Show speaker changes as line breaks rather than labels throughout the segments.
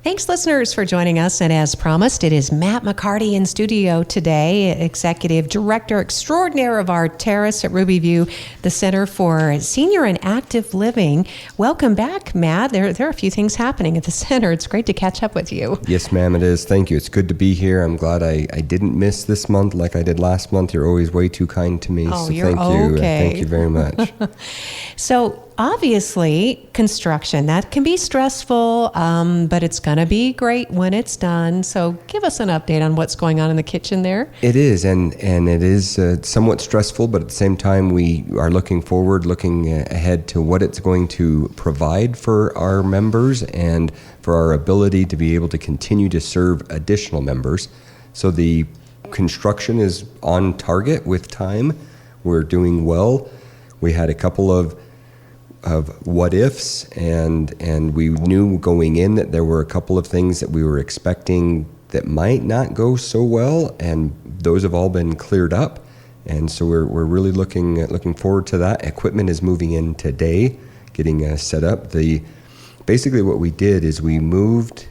Thanks, listeners, for joining us. And as promised, it is Matt McCarty in studio today, Executive Director Extraordinaire of our Terrace at Ruby View, the Center for Senior and Active Living. Welcome back, Matt. There are a few things happening at the center. It's great to catch up with you.
Yes, ma'am, it is. Thank you. It's good to be here. I'm glad I didn't miss this month like I did last month. You're always way too kind to me.
Oh,
so
you're
thank you.
okay.
Thank you very much.
So obviously, construction, that can be stressful, but it's going to be great when it's done. So give us an update on what's going on in the kitchen there.
It is, and it is somewhat stressful, but at the same time, we are looking forward, looking ahead to what it's going to provide for our members and for our ability to be able to continue to serve additional members. So the construction is on target with time. We're doing well. We had a couple of what ifs, and we knew going in that there were a couple of things that we were expecting that might not go so well, and those have all been cleared up. And so we're really looking forward to that. Equipment is moving in today, getting set up. Basically what we did is we moved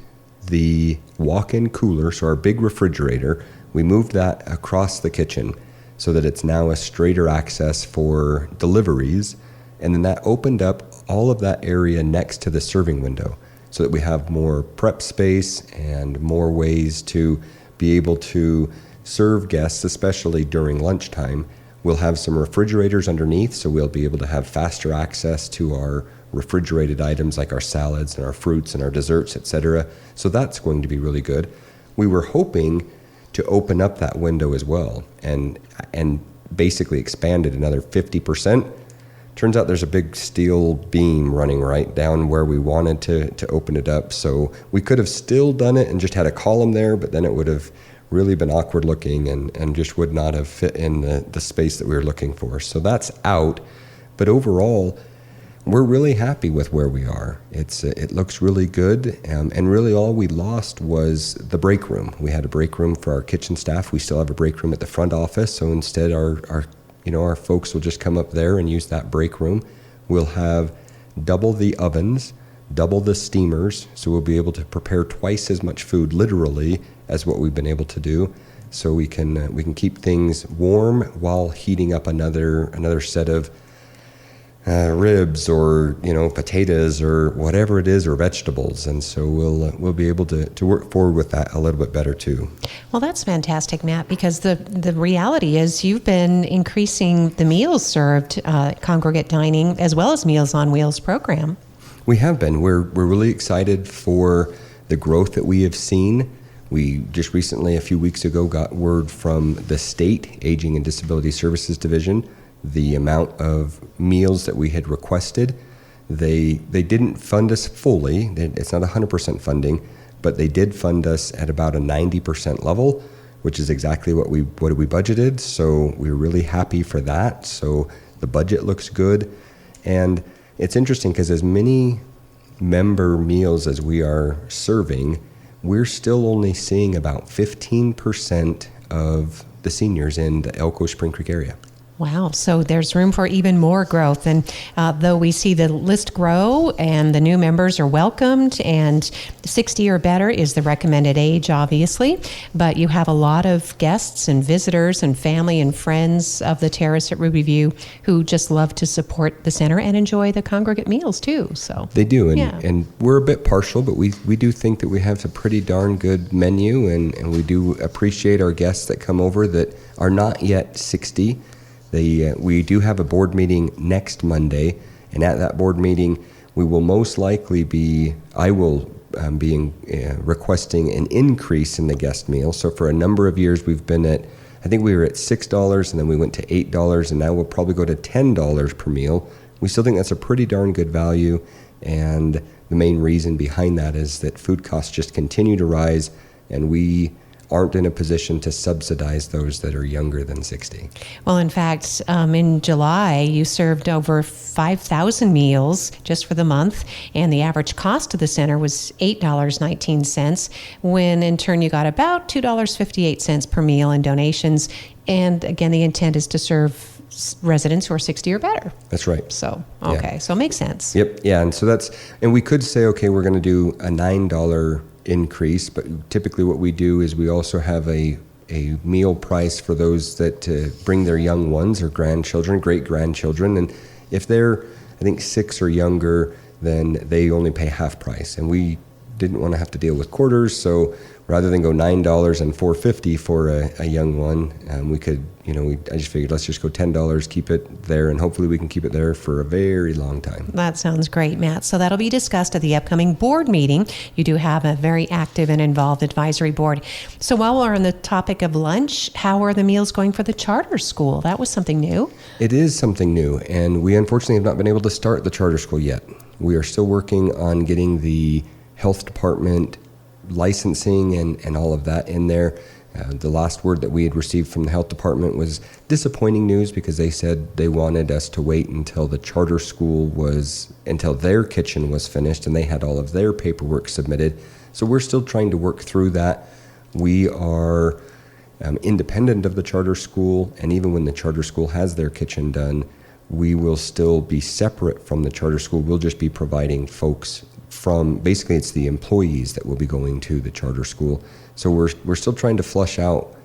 the walk-in cooler, so our big refrigerator, we moved that across the kitchen so that it's now a straighter access for deliveries. And then that opened up all of that area next to the serving window so that we have more prep space and more ways to be able to serve guests, especially during lunchtime. We'll have some refrigerators underneath, so we'll be able to have faster access to our refrigerated items like our salads and our fruits and our desserts, etc. So that's going to be really good. We were hoping to open up that window as well and basically expand it another 50%. Turns out there's a big steel beam running right down where we wanted to open it up. So we could have still done it and just had a column there, but then it would have really been awkward looking and just would not have fit in the space that we were looking for. So that's out. But overall, we're really happy with where we are. It looks really good. And really all we lost was the break room. We had a break room for our kitchen staff. We still have a break room at the front office. So instead our folks will just come up there and use that break room. We'll have double the ovens, double the steamers, so we'll be able to prepare twice as much food, literally, as what we've been able to do. So we can keep things warm while heating up another set of ribs or potatoes or whatever it is, or vegetables. And so we'll be able to work forward with that a little bit better too.
Well, that's fantastic, Matt, because the reality is you've been increasing the meals served, congregate dining, as well as Meals on Wheels program.
We have been. We're really excited for the growth that we have seen. We just recently, a few weeks ago, got word from the state Aging and Disability Services Division, the amount of meals that we had requested. They didn't fund us fully. It's not 100% funding, but they did fund us at about a 90% level, which is exactly what we budgeted. So we're really happy for that. So the budget looks good. And it's interesting because as many member meals as we are serving, we're still only seeing about 15% of the seniors in the Elko Spring Creek area.
Wow. So there's room for even more growth. And though we see the list grow and the new members are welcomed, and 60 or better is the recommended age, obviously, but you have a lot of guests and visitors and family and friends of the Terrace at Ruby View who just love to support the center and enjoy the congregate meals too. So
they do. And we're a bit partial, but we do think that we have a pretty darn good menu, and we do appreciate our guests that come over that are not yet 60. We do have a board meeting next Monday, and at that board meeting, we will most likely be requesting an increase in the guest meal. So for a number of years, we've been at, I think we were at $6, and then we went to $8, and now we'll probably go to $10 per meal. We still think that's a pretty darn good value, and the main reason behind that is that food costs just continue to rise, and we aren't in a position to subsidize those that are younger than 60.
Well, in fact, in July, you served over 5,000 meals just for the month, and the average cost of the center was $8.19, when in turn you got about $2.58 per meal in donations. And again, the intent is to serve residents who are 60 or better.
That's right.
So, okay. Yeah. So it makes sense.
Yep. Yeah. And so and we could say, okay, we're going to do a $9 increase, but typically what we do is we also have a meal price for those that bring their young ones or grandchildren, great-grandchildren, and if they're, I think, 6 or younger, then they only pay half price. And we didn't want to have to deal with quarters, so rather than go $9 and $4.50 for a young one, we could, I just figured let's just go $10, keep it there, and hopefully we can keep it there for a very long time.
That sounds great, Matt. So that'll be discussed at the upcoming board meeting. You do have a very active and involved advisory board. So while we're on the topic of lunch, how are the meals going for the charter school? That was something new.
It is something new, and we unfortunately have not been able to start the charter school yet. We are still working on getting the health department licensing and all of that in there. The last word that we had received from the health department was disappointing news, because they said they wanted us to wait until the charter school until their kitchen was finished and they had all of their paperwork submitted. So we're still trying to work through that. We are independent of the charter school, and even when the charter school has their kitchen done, we will still be separate from the charter school. We'll just be providing folks from, basically it's the employees that will be going to the charter school. So we're still trying to flush out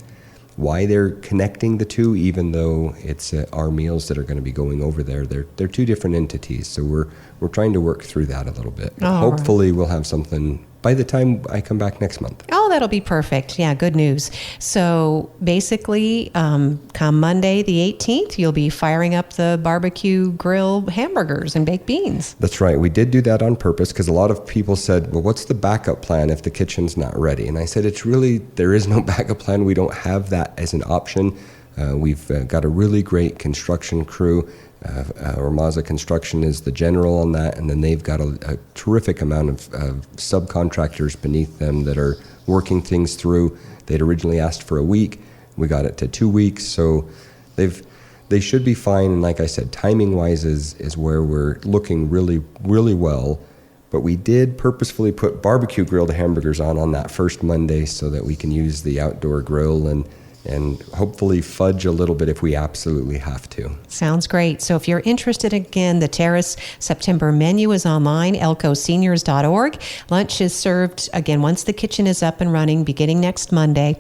why they're connecting the two, even though it's our meals that are going to be going over there. They're two different entities. So we're trying to work through that a little bit. Hopefully we'll have something by the time I come back next month.
Oh, that'll be perfect. Yeah, good news. So basically, come Monday the 18th, you'll be firing up the barbecue grill hamburgers and baked beans.
That's right. We did do that on purpose, because a lot of people said, well, what's the backup plan if the kitchen's not ready? And I said, there is no backup plan. We don't have that as an option. We've got a really great construction crew. Ormaza Construction is the general on that, and then they've got a terrific amount of subcontractors beneath them that are working things through. They'd originally asked for a week. We got it to 2 weeks, so they should be fine. And like I said, timing-wise is where we're looking really, really well. But we did purposefully put barbecue grilled hamburgers on that first Monday so that we can use the outdoor grill and hopefully fudge a little bit if we absolutely have to.
Sounds great. So if you're interested, again, the Terrace September menu is online, elkoseniors.org. Lunch is served, again, once the kitchen is up and running, beginning next Monday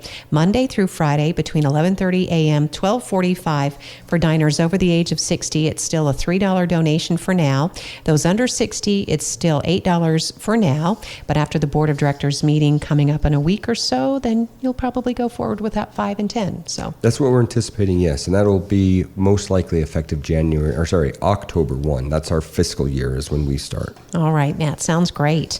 through Friday, between 11:30 a.m., 12:45. For diners over the age of 60, it's still a $3 donation for now. Those under 60, it's still $8 for now. But after the Board of Directors meeting coming up in a week or so, then you'll probably go forward with that 5 and 10. So
that's what we're anticipating, yes, and that'll be most likely effective October 1. That's our fiscal year is when we start.
All right, Matt, sounds great.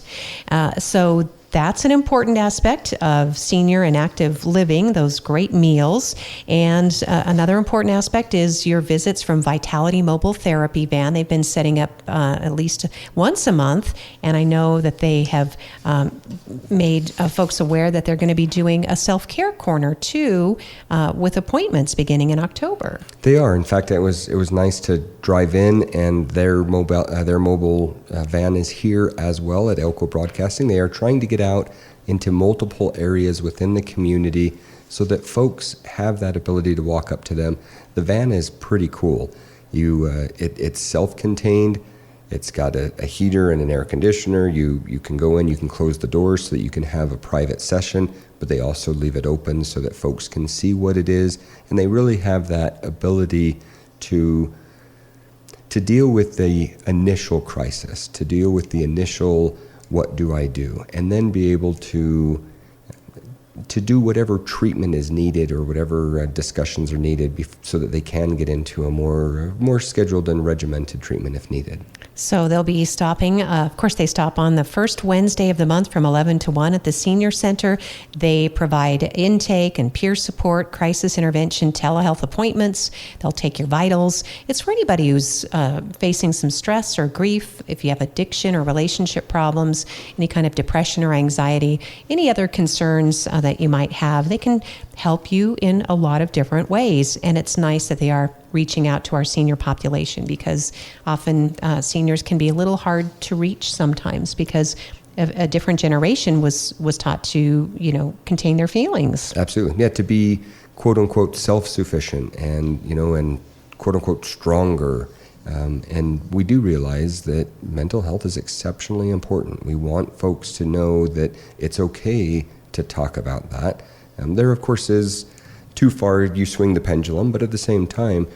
So that's an important aspect of senior and active living, those great meals. And another important aspect is your visits from Vitality Mobile Therapy Van. They've been setting up at least once a month, and I know that they have made folks aware that they're going to be doing a self-care corner too, with appointments beginning in October.
They are. In fact, it was nice to drive in, and their mobile van is here as well at Elko Broadcasting. They are trying to get out into multiple areas within the community so that folks have that ability to walk up to them. The van is pretty cool. It's self-contained. It's got a heater and an air conditioner. You can go in, you can close the doors so that you can have a private session, but they also leave it open so that folks can see what it is, and they really have that ability to deal with the initial crisis, to deal with the initial what do I do, and then be able to do whatever treatment is needed or whatever discussions are needed so that they can get into a more scheduled and regimented treatment if needed.
So they'll be stopping, of course they stop on the first Wednesday of the month from 11 to 1 at the Senior Center. They provide intake and peer support, crisis intervention, telehealth appointments. They'll take your vitals. It's for anybody who's facing some stress or grief, if you have addiction or relationship problems, any kind of depression or anxiety, any other concerns that you might have. They can help you in a lot of different ways. And it's nice that they are reaching out to our senior population, because often seniors can be a little hard to reach sometimes because a different generation was taught to, contain their feelings.
Absolutely. Yeah, to be quote unquote self-sufficient and quote unquote stronger And we do realize that mental health is exceptionally important. We want folks to know that it's okay to talk about that. There, of course, is too far you swing the pendulum, but at the same time,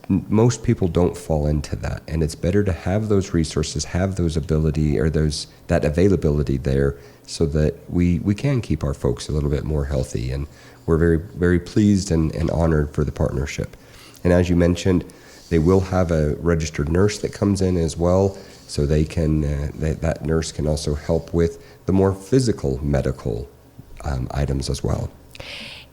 most people don't fall into that. And it's better to have those resources, have those ability or that availability there so that we can keep our folks a little bit more healthy. And we're very, very pleased and honored for the partnership. And as you mentioned, they will have a registered nurse that comes in as well, so they can that nurse can also help with the more physical medical items as well.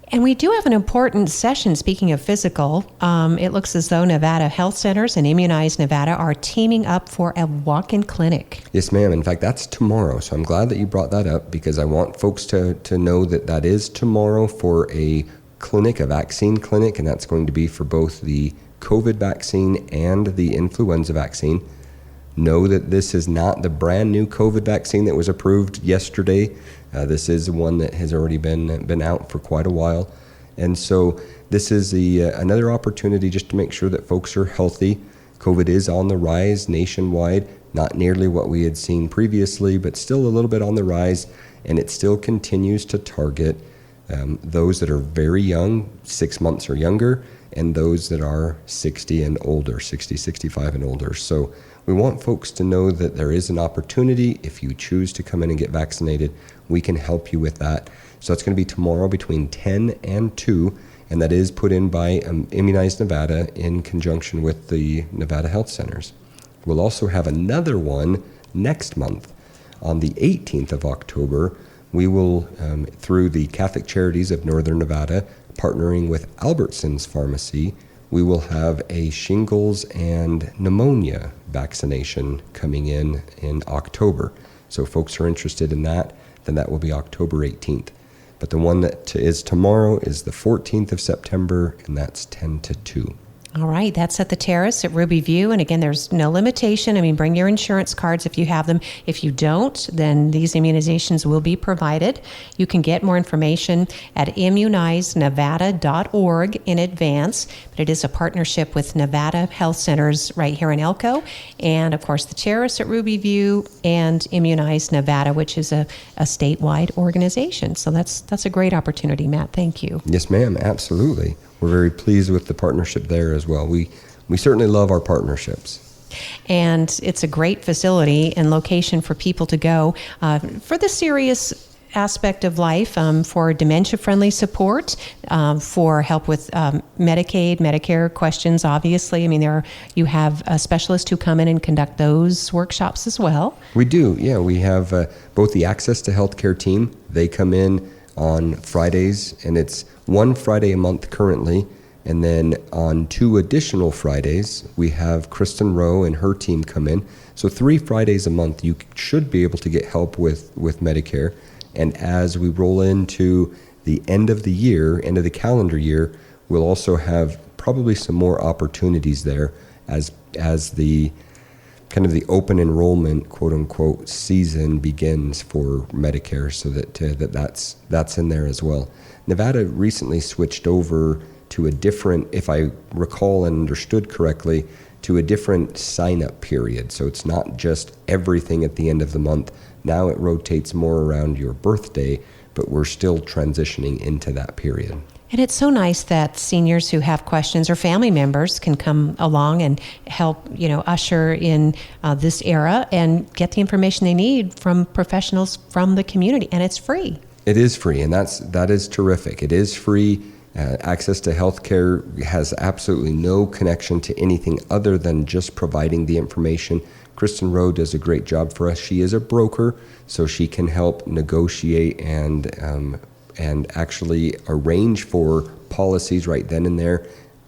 And we do have an important session, speaking of physical. It looks as though Nevada Health Centers and Immunize Nevada are teaming up for a walk-in clinic.
Yes, ma'am. In fact, that's tomorrow. So I'm glad that you brought that up, because I want folks to know that is tomorrow for a clinic, a vaccine clinic, and that's going to be for both the COVID vaccine and the influenza vaccine. Know that this is not the brand new COVID vaccine that was approved yesterday. This is one that has already been out for quite a while. And so this is another opportunity just to make sure that folks are healthy. COVID is on the rise nationwide, not nearly what we had seen previously, but still a little bit on the rise, and it still continues to target those that are very young, 6 months or younger, and those that are 60 and older, 60, 65 and older. So we want folks to know that there is an opportunity. If you choose to come in and get vaccinated, we can help you with that. So that's going to be tomorrow between 10 and 2, and that is put in by Immunize Nevada in conjunction with the Nevada Health Centers. We'll also have another one next month. On the 18th of October, we will, through the Catholic Charities of Northern Nevada, partnering with Albertsons Pharmacy, we will have a shingles and pneumonia vaccination coming in October. So if folks are interested in that, then that will be October 18th. But the one that is tomorrow is the 14th of September, and that's 10 to 2.
All right, that's at the Terrace at Ruby View. And again, there's no limitation. I mean, bring your insurance cards if you have them. If you don't, then these immunizations will be provided. You can get more information at immunizenevada.org in advance. But it is a partnership with Nevada Health Centers right here in Elko. And of course, the Terrace at Ruby View and Immunize Nevada, which is a statewide organization. So that's a great opportunity, Matt. Thank you.
Yes, ma'am. Absolutely. We're very pleased with the partnership there as well. We certainly love our partnerships.
And it's a great facility and location for people to go for the serious aspect of life, for dementia-friendly support, for help with Medicaid, Medicare questions, obviously. I mean, you have specialists who come in and conduct those workshops as well. We do, yeah. We have both the Access to Healthcare team. They come in on Fridays, and it's one Friday a month currently, and then on 2 additional Fridays, we have Kristen Rowe and her team come in. So 3 Fridays a month, you should be able to get help with Medicare. And as we roll into the end of the year, end of the calendar year, we'll also have probably some more opportunities there as the kind of the open enrollment, quote unquote, season begins for Medicare, so that's in there as well. Nevada recently switched over to a different, if I recall and understood correctly, to a different sign-up period. So it's not just everything at the end of the month. Now it rotates more around your birthday, but we're still transitioning into that period. And it's so nice that seniors who have questions or family members can come along and help, usher in this era and get the information they need from professionals from the community. And it's free. It is free, and that is terrific. It is free. Access to healthcare has absolutely no connection to anything other than just providing the information. Kristen Rowe does a great job for us. She is a broker, so she can help negotiate and actually arrange for policies right then and there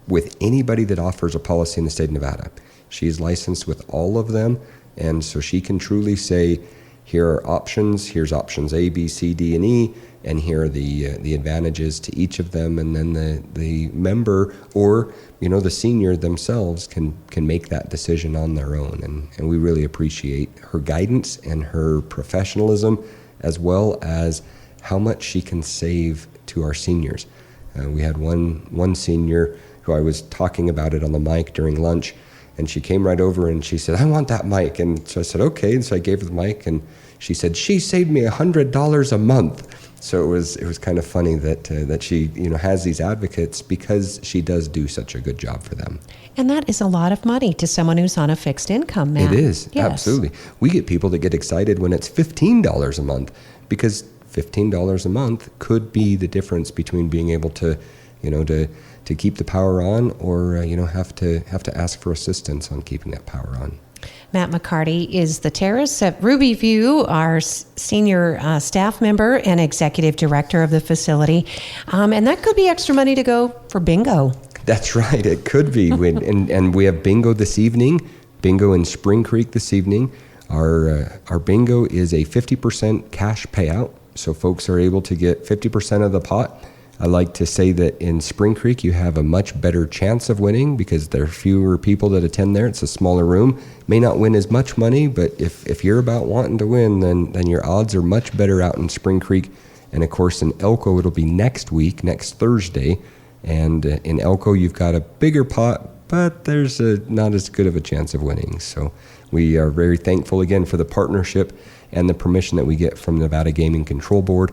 with anybody that offers a policy in the state of Nevada. She's licensed with all of them, and so she can truly say, here are options, here's options A, B, C, D, and E, and here are the advantages to each of them, and then the member or the senior themselves can make that decision on their own, and we really appreciate her guidance and her professionalism, as well as how much she can save to our seniors. We had one senior who I was talking about it on the mic during lunch,
And she came right over and she said, I want that mic. And so I said, okay. And so I gave her the mic, and she said, she saved me $100 a month. So it was kind of funny that she has these advocates because she does do such a good job for them.
And that is a lot of money to someone who's on a fixed income, Matt.
It is,
yes.
Absolutely. We get people that get excited when it's $15 a month, because $15 a month could be the difference between being able to keep the power on, or have to ask for assistance on keeping that power on.
Matt McCarty is the terrace at Ruby View, our senior staff member and executive director of the facility. And that could be extra money to go for bingo.
That's right. It could be. And we have bingo this evening, bingo in Spring Creek this evening. Our bingo is a 50% cash payout, so folks are able to get 50% of the pot. I like to say that in Spring Creek, you have a much better chance of winning because there are fewer people that attend there. It's a smaller room. May not win as much money, but if you're about wanting to win, then your odds are much better out in Spring Creek. And of course, in Elko, it'll be next Thursday. And in Elko, you've got a bigger pot, but there's not as good of a chance of winning. So we are very thankful again for the partnership and the permission that we get from Nevada Gaming Control Board.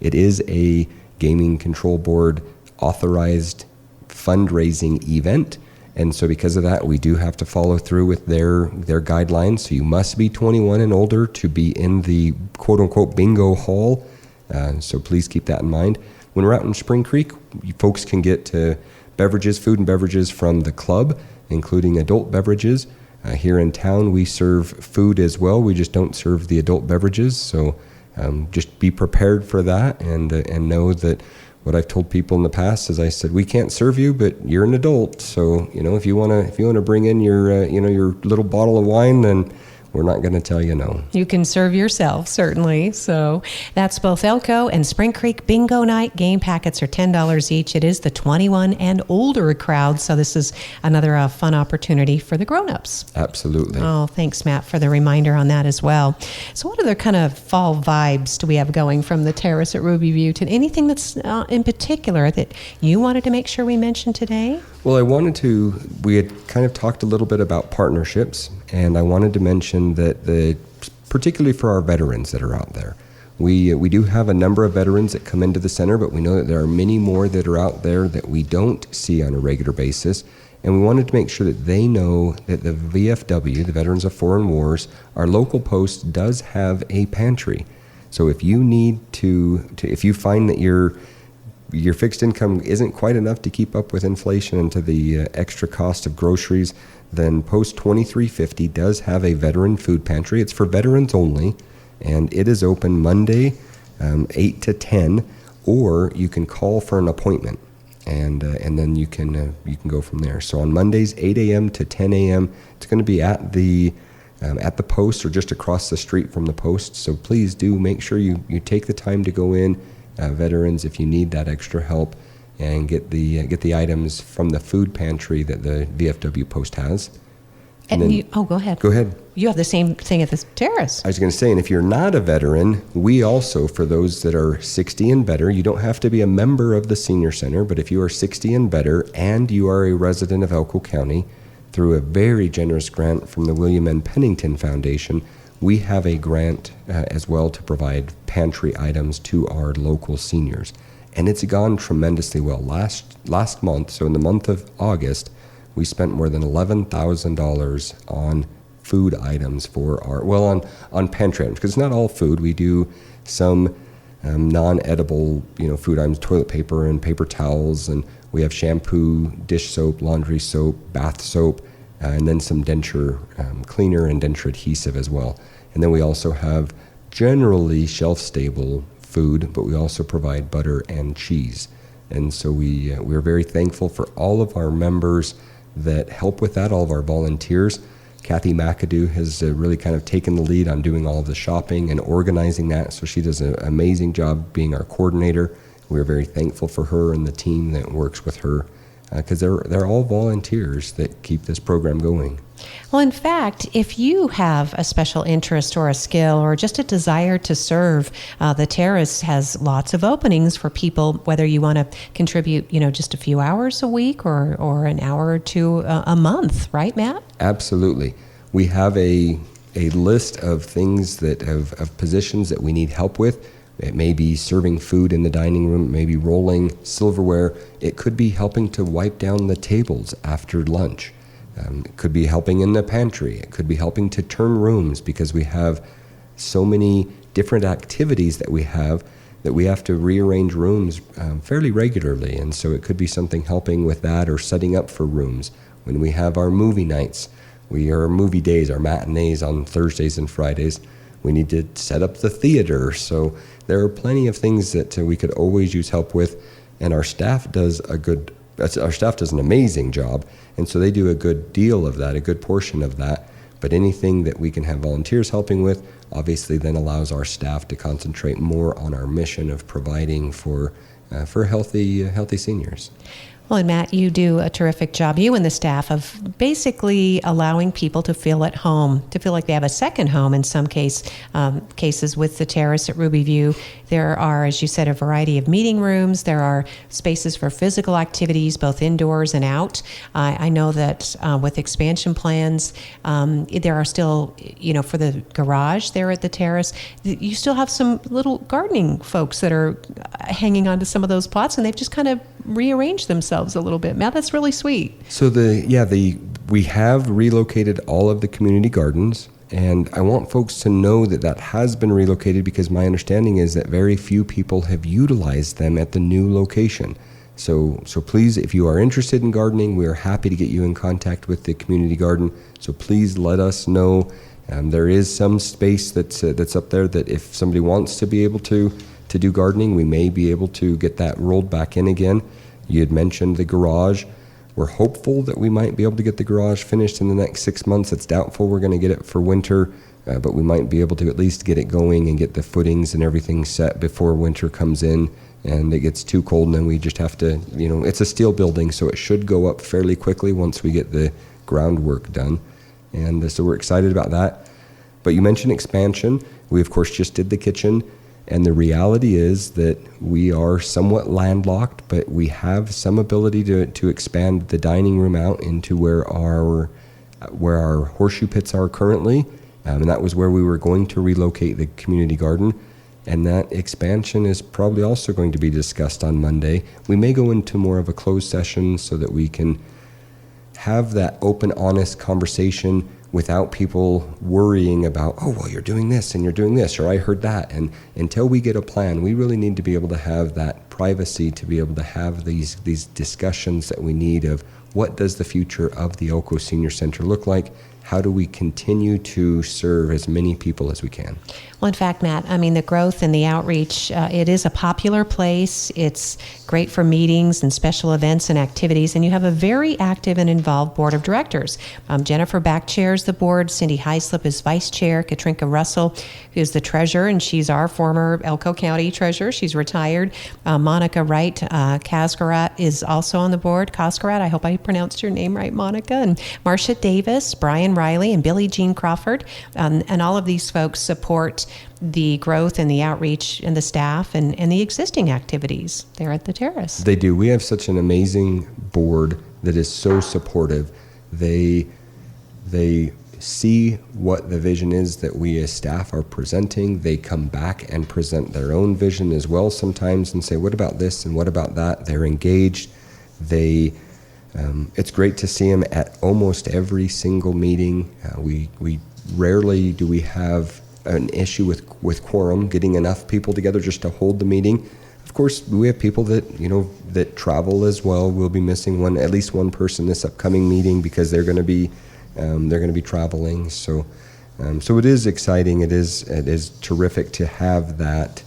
It is a Gaming Control Board authorized fundraising event, and so because of that, we do have to follow through with their guidelines. So you must be 21 and older to be in the quote-unquote bingo hall, so please keep that in mind. When we're out in Spring Creek, you folks can get food and beverages from the club, including adult beverages. Here in town, we serve food as well. We just don't serve the adult beverages, so just be prepared for that, and know that what I've told people in the past is I said, we can't serve you, but you're an adult. So, if you want to bring in your little bottle of wine, then we're not going to tell you no.
You can serve yourself, certainly. So that's both Elko and Spring Creek Bingo Night. Game packets are $10 each. It is the 21 and older crowd, so this is another fun opportunity for the grown-ups.
Absolutely.
Oh, thanks, Matt, for the reminder on that as well. So what other kind of fall vibes do we have going from the terrace at Ruby View? To anything that's in particular that you wanted to make sure we mentioned today?
Well, we had kind of talked a little bit about partnerships, and I wanted to mention that particularly for our veterans that are out there, we do have a number of veterans that come into the center, but we know that there are many more that are out there that we don't see on a regular basis, and we wanted to make sure that they know that the VFW, the Veterans of Foreign Wars, our local post does have a pantry. So if you need if you find that your fixed income isn't quite enough to keep up with inflation and to the extra cost of groceries, then Post 2350 does have a veteran food pantry. It's for veterans only, and it is open Monday 8 to 10, or you can call for an appointment, and then you can go from there. So on Mondays 8 a.m. to 10 a.m., it's going to be at the post or just across the street from the post. So please do make sure you take the time to go in. Veterans, if you need that extra help, and get the items from the food pantry that the VFW post has.
And go ahead.
Go ahead.
You have the same thing at the terrace.
I was going to say, and if you're not a veteran, we also, for those that are 60 and better, you don't have to be a member of the senior center, but if you are 60 and better and you are a resident of Elko County, through a very generous grant from the William N. Pennington Foundation, we have a grant as well to provide pantry items to our local seniors. And it's gone tremendously well. Last month, so in the month of August, we spent more than $11,000 on food items for on pantry items, because it's not all food. We do some non-edible food items, toilet paper and paper towels, and we have shampoo, dish soap, laundry soap, bath soap, and then some denture cleaner and denture adhesive as well. And then we also have generally shelf-stable food, but we also provide butter and cheese. And so we're very thankful for all of our members that help with that, all of our volunteers. Kathy McAdoo has really kind of taken the lead on doing all of the shopping and organizing that, so she does an amazing job being our coordinator. We're very thankful for her and the team that works with her, because they're all volunteers that keep this program going.
Well, in fact, if you have a special interest or a skill or just a desire to serve, the Terrace has lots of openings for people, whether you want to contribute, just a few hours a week or an hour or two a month, right, Matt?
Absolutely. We have a list of things of positions that we need help with. It may be serving food in the dining room, it may be rolling silverware. It could be helping to wipe down the tables after lunch. It could be helping in the pantry. It could be helping to turn rooms, because we have so many different activities that we have to rearrange rooms fairly regularly. And so it could be something helping with that, or setting up for rooms. When we have our movie nights, our movie days, our matinees on Thursdays and Fridays, we need to set up the theater. So there are plenty of things that we could always use help with, and our staff does an amazing job, and so they do a good deal of that, a good portion of that. But anything that we can have volunteers helping with, obviously then allows our staff to concentrate more on our mission of providing for healthy seniors.
Well, and Matt, you do a terrific job, you and the staff, of basically allowing people to feel at home, to feel like they have a second home in some cases with the Terrace at Ruby View. There are, as you said, a variety of meeting rooms. There are spaces for physical activities, both indoors and out. I know that with expansion plans, there are still, for the garage there at the Terrace, you still have some little gardening folks that are hanging on to some of those plots, and they've just kind of rearranged themselves a little bit. Matt, that's really sweet.
So we have relocated all of the community gardens, and I want folks to know that has been relocated, because my understanding is that very few people have utilized them at the new location. So please, if you are interested in gardening, we are happy to get you in contact with the community garden. So please let us know. There is some space that's up there that if somebody wants to be able to do gardening, we may be able to get that rolled back in again. You had mentioned the garage. We're hopeful that we might be able to get the garage finished in the next 6 months. It's doubtful we're going to get it for winter, but we might be able to at least get it going and get the footings and everything set before winter comes in and it gets too cold, and then we just have to, it's a steel building, so it should go up fairly quickly once we get the groundwork done. And so we're excited about that. But you mentioned expansion. We, of course, just did the kitchen. And the reality is that we are somewhat landlocked, but we have some ability to expand the dining room out into where our horseshoe pits are currently. And that was where we were going to relocate the community garden. And that expansion is probably also going to be discussed on Monday. We may go into more of a closed session so that we can have that open, honest conversation without people worrying about, oh, well, you're doing this and you're doing this, or I heard that. And until we get a plan, we really need to be able to have that privacy to be able to have these discussions that we need of what does the future of the Elko Senior Center look like? How do we continue to serve as many people as we can?
Well, in fact, Matt, the growth and the outreach, it is a popular place. It's great for meetings and special events and activities, and you have a very active and involved board of directors. Jennifer Back chairs the board. Cindy Heislip is vice chair. Katrinka Russell is the treasurer, and she's our former Elko County treasurer. She's retired. Monica Wright Kaskarat is also on the board. Kaskarat, I hope I pronounced your name right, Monica. And Marcia Davis, Brian Riley, and Billie Jean Crawford. And all of these folks support the growth and the outreach and the staff and the existing activities there at the Terrace.
They do. We have such an amazing board that is so supportive. They see what the vision is that we as staff are presenting. They come back and present their own vision as well sometimes and say, what about this and what about that? They're engaged. It's great to see them at almost every single meeting. We rarely do we have an issue with quorum, getting enough people together just to hold the meeting. Of course, we have people that travel as well. We'll be missing at least one person this upcoming meeting because they're going to be traveling. So it is exciting. It is terrific to have that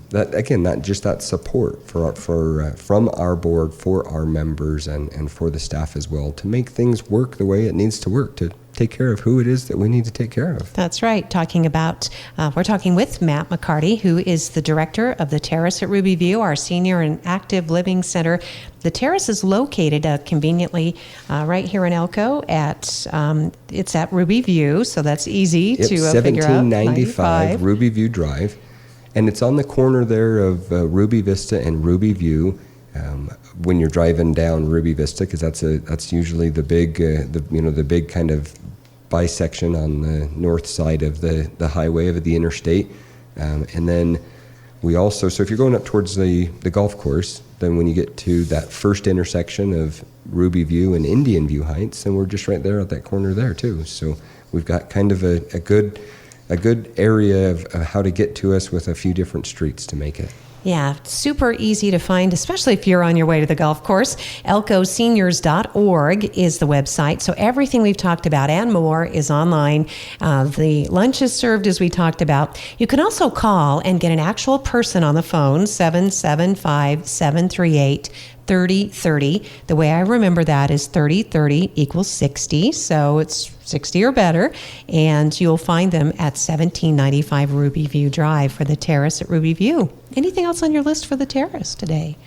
that just that support from our board for our members and for the staff as well, to make things work the way it needs to work, to take care of who it is that we need to take care of.
That's right. We're talking with Matt McCarty, who is the director of the Terrace at Ruby View, our senior and active living center. The Terrace is located conveniently right here in Elko. It's at Ruby View, so that's easy to figure out.
1795 Ruby View Drive, and it's on the corner there of Ruby Vista and Ruby View. When you're driving down Ruby Vista, because that's usually the big kind of bisection on the north side of the highway of the interstate, and then we also, so if you're going up towards the golf course, then when you get to that first intersection of Ruby View and Indian View Heights, and we're just right there at that corner there too. So we've got kind of a good area of how to get to us, with a few different streets to make it.
Yeah, super easy to find, especially if you're on your way to the golf course. elkoseniors.org is the website. So everything we've talked about and more is online. The lunch is served, as we talked about. You can also call and get an actual person on the phone, 775-738-3030. The way I remember that is 3030 equals 60, so it's 60 or better, and you'll find them at 1795 Ruby View Drive for the Terrace at Ruby View. Anything else on your list for the Terrace today?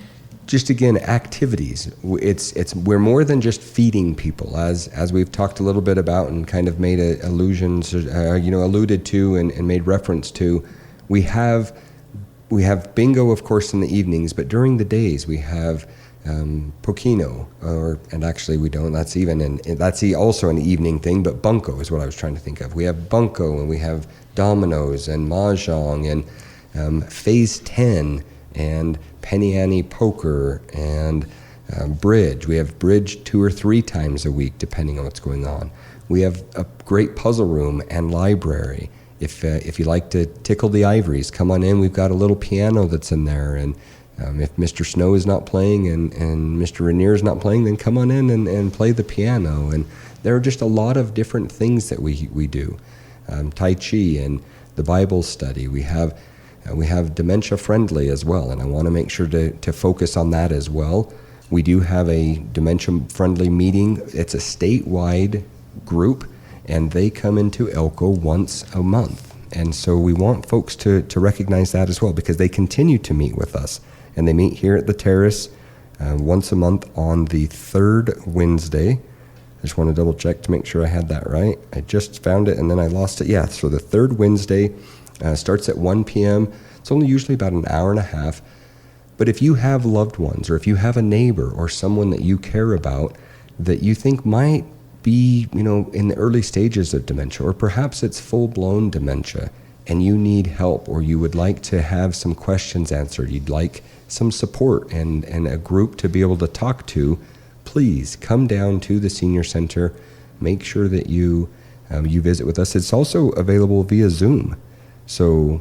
Just again, activities. We're more than just feeding people, as we've talked a little bit about and kind of made alluded to and made reference to. We have bingo, of course, in the evenings, but during the days we have Pochino, and actually we don't. That's also an evening thing. But bunco is what I was trying to think of. We have bunco, and we have dominoes and mahjong and phase 10 and penny ante poker and bridge. We have bridge 2 or 3 times a week, depending on what's going on. We have a great puzzle room and library. If you like to tickle the ivories, come on in. We've got a little piano that's in there, and if Mr. Snow is not playing and Mr. Rainier is not playing, then come on in and play the piano. And there are just a lot of different things that we do. Tai Chi and the Bible study. We have dementia friendly as well, and I want to make sure to focus on that as well. We do have a dementia friendly meeting. It's a statewide group, and they come into Elko once a month. And so we want folks to recognize that as well, because they continue to meet with us. And they meet here at the Terrace once a month on the third Wednesday. I just want to double check to make sure I had that right. I just found it and then I lost it. Yeah, so the third Wednesday starts at 1 p.m. It's only usually about an hour and a half. But if you have loved ones, or if you have a neighbor or someone that you care about that you think might be, in the early stages of dementia, or perhaps it's full-blown dementia, and you need help, or you would like to have some questions answered, you'd like some support and a group to be able to talk to, please come down to the Senior Center. Make sure that you visit with us. It's also available via Zoom. So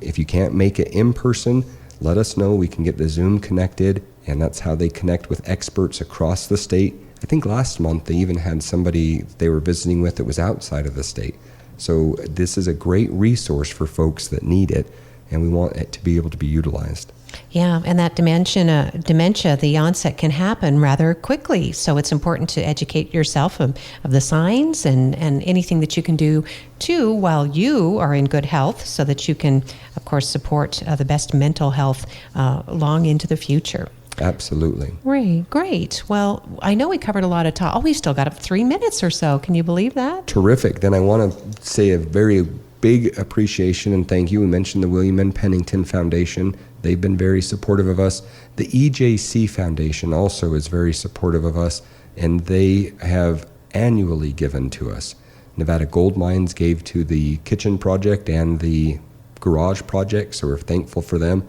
if you can't make it in person, let us know. We can get the Zoom connected, and that's how they connect with experts across the state. I think last month they even had somebody they were visiting with that was outside of the state. So this is a great resource for folks that need it, and we want it to be able to be utilized.
Yeah, and that dementia, the onset can happen rather quickly. So it's important to educate yourself of the signs and anything that you can do too while you are in good health, so that you can, of course, support the best mental health long into the future.
Absolutely.
Great. Well, I know we covered a lot of talk. Oh, we still got up 3 minutes or so. Can you believe that?
Terrific. Then I want to say a very big appreciation and thank you. We mentioned the William N. Pennington Foundation. They've been very supportive of us. The EJC Foundation also is very supportive of us, and they have annually given to us. Nevada Gold Mines gave to the kitchen project and the garage project, so we're thankful for them.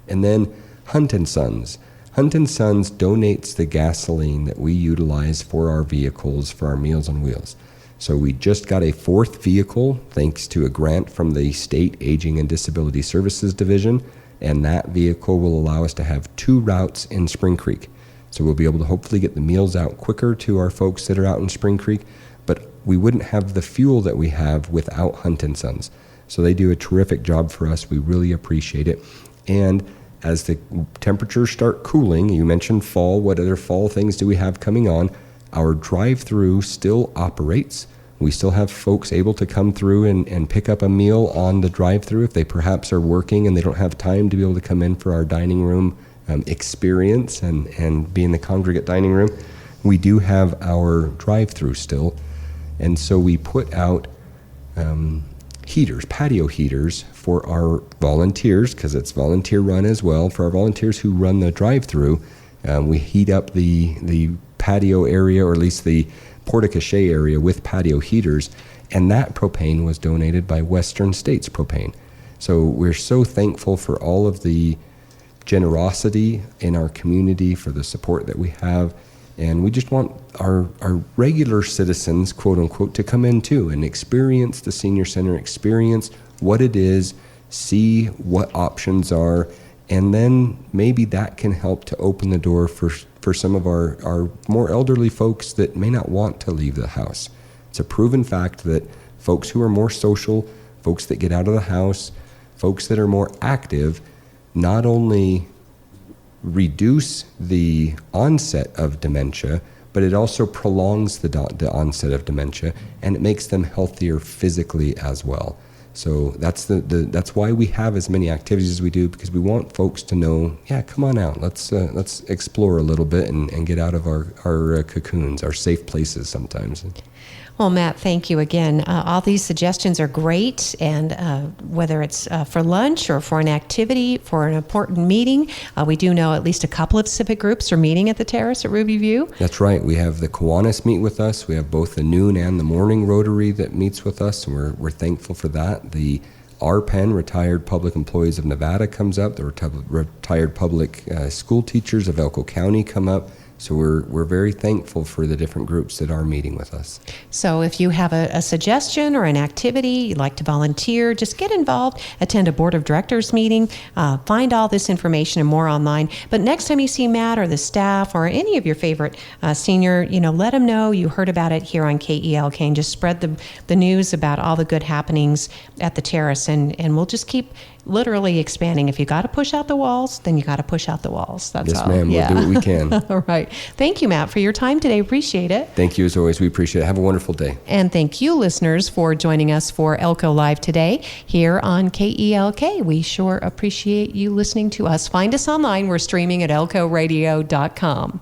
And then Hunt & Sons. Hunt & Sons donates the gasoline that we utilize for our vehicles, for our Meals on Wheels. So we just got a 4th vehicle thanks to a grant from the State Aging and Disability Services Division, and that vehicle will allow us to have 2 routes in Spring Creek. So we'll be able to hopefully get the meals out quicker to our folks that are out in Spring Creek, but we wouldn't have the fuel that we have without Hunt & Sons. So they do a terrific job for us. We really appreciate it. And as the temperatures start cooling, you mentioned fall, what other fall things do we have coming on? Our drive-through still operates. We still have folks able to come through and pick up a meal on the drive-through if they perhaps are working and they don't have time to be able to come in for our dining room experience and be in the congregate dining room. We do have our drive-through still. And so we put out heaters, patio heaters for our volunteers, because it's volunteer run as well. For our volunteers who run the drive-through, we heat up the patio area, or at least the porte-cochere area, with patio heaters, and that propane was donated by Western States Propane. So we're so thankful for all of the generosity in our community, for the support that we have, and we just want our regular citizens, quote unquote, to come in too and experience the senior center, experience what it is, see what options are, and then maybe that can help to open the door for some of our more elderly folks that may not want to leave the house. It's a proven fact that folks who are more social, folks that get out of the house, folks that are more active, not only reduce the onset of dementia, but it also prolongs the onset of dementia, and it makes them healthier physically as well. So that's that's why we have as many activities as we do, because we want folks to know, yeah, come on out, let's explore a little bit and get out of our cocoons, our safe places sometimes.
Well, Matt, thank you again. All these suggestions are great, and whether it's for lunch or for an activity, for an important meeting, we do know at least a couple of civic groups are meeting at the Terrace at Ruby View. That's
right. We have the Kiwanis meet with us. We have both the noon and the morning Rotary that meets with us, and we're thankful for that. The RPEN, Retired Public Employees of Nevada, comes up. The Retired Public School Teachers of Elko County come up. So we're very thankful for the different groups that are meeting with us.
So if you have a suggestion or an activity you'd like to volunteer, just get involved, attend a board of directors meeting, find all this information and more online. But next time you see Matt or the staff or any of your favorite senior, let them know you heard about it here on KELK, and just spread the news about all the good happenings at the Terrace, and we'll just keep literally expanding. If you got to push out the walls, then you got to push out the walls. That's
yes,
all.
Ma'am.
Yeah.
We'll do what we can.
All right. Thank you, Matt, for your time today. Appreciate it.
Thank you as always. We appreciate it. Have a wonderful day.
And thank you, listeners, for joining us for Elko Live today here on KELK. We sure appreciate you listening to us. Find us online. We're streaming at elkoradio.com.